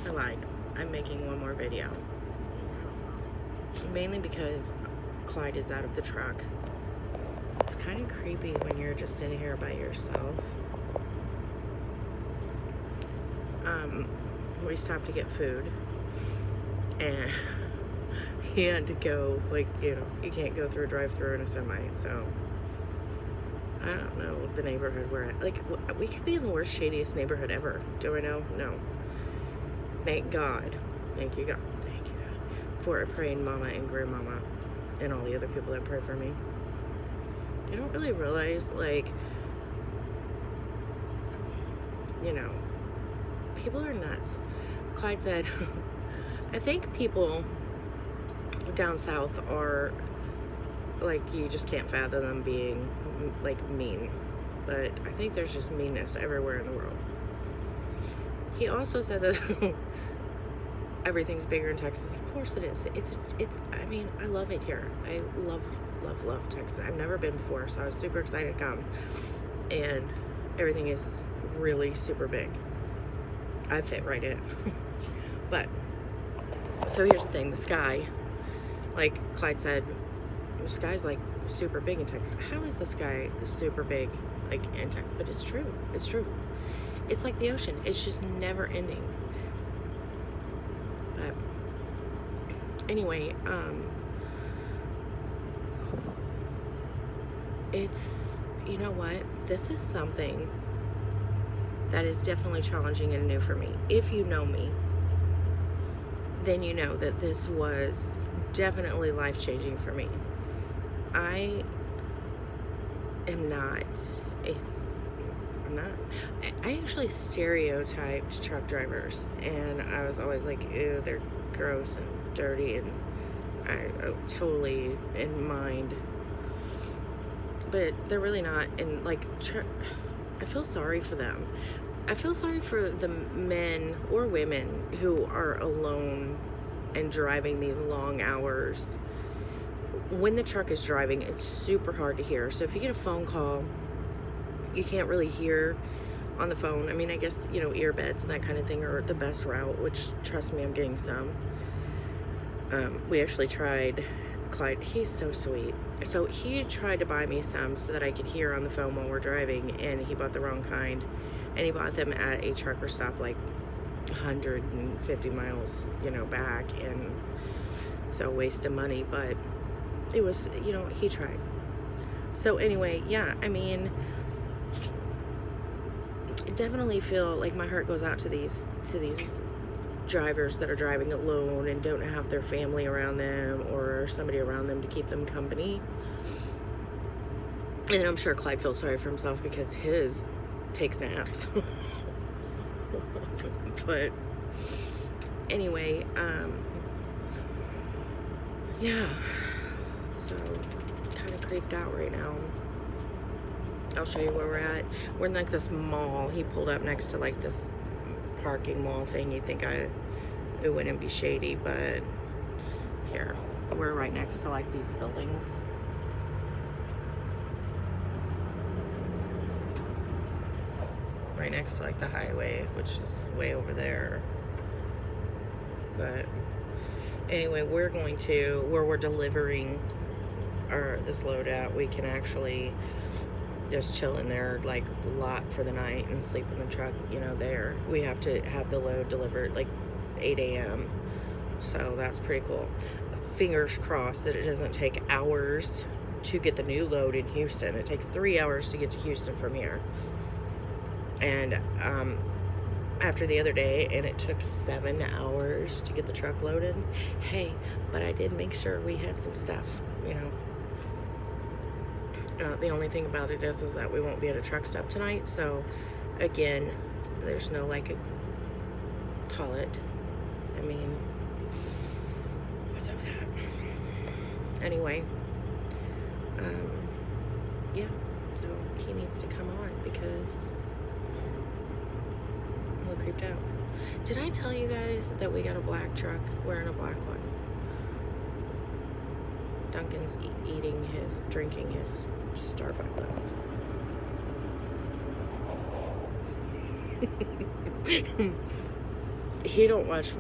I lied. I'm making one more video. Mainly because Clyde is out of the truck. It's kind of creepy when you're just in here by yourself. We stopped to get food, and he had to go, like, you know, you can't go through a drive-thru in a semi, so I don't know the neighborhood we're at. Like, we could be in the worst, shadiest neighborhood ever. Do I know? No. Thank God. Thank you, God. Thank you, God. For a praying mama and grandmama and all the other people that pray for me. You don't really realize, like, you know, people are nuts. Clyde said, I think people down south are, like, you just can't fathom them being, like, mean. But I think there's just meanness everywhere in the world. He also said that everything's bigger in Texas. Of course it is. It's, I mean, I love it here. I love Texas. I've never been before, so I was super excited to come. And everything is really super big. I fit right in. But, so here's the thing. The sky, like Clyde said, the sky's like super big in Texas. How is the sky super big, like, in Texas? But it's true. It's true. It's like the ocean. It's just never ending. But anyway, it's, you know what? This is something that is definitely challenging and new for me. If you know me, then you know that this was definitely life-changing for me. I actually stereotyped truck drivers, and I was always like, ew, they're gross and dirty, and I totally in mind, but they're really not. And like, I feel sorry for them. I feel sorry for the men or women who are alone and driving these long hours. When the truck is driving, it's super hard to hear. So if you get a phone call, you can't really hear on the phone. I mean, I guess, you know, earbuds and that kind of thing are the best route, which, trust me, I'm getting some. We actually tried, Clyde, he's so sweet. So he tried to buy me some so that I could hear on the phone while we're driving, and he bought the wrong kind. And he bought them at a trucker stop like 150 miles, you know, back. And so waste of money, but it was, you know, he tried. So anyway, yeah, I mean, I definitely feel like my heart goes out to these drivers that are driving alone and don't have their family around them or somebody around them to keep them company. And I'm sure Clyde feels sorry for himself because his takes naps. But anyway, yeah, so kind of creeped out right now. I'll show you where we're at. We're in like this mall. He pulled up next to like this parking mall thing. You think it wouldn't be shady, but here, we're right next to like these buildings. Right next to like the highway, which is way over there. But anyway, we're going to, where we're delivering this load at, we can actually just chill in there like a lot for the night and sleep in the truck, you know, there. We have to have the load delivered like 8 a.m. So that's pretty cool. Fingers crossed that it doesn't take hours to get the new load in Houston. It takes 3 hours to get to Houston from here. And after the other day, and it took 7 hours to get the truck loaded. Hey, but I did make sure we had some stuff, you know. The only thing about it is that we won't be at a truck stop tonight. So, again, there's no, like, a toilet. I mean, what's up with that? Anyway, yeah, so he needs to come on because I'm a little creeped out. Did I tell you guys that we got a black truck? We're in a black one. Duncan's drinking his Starbucks. he don't watch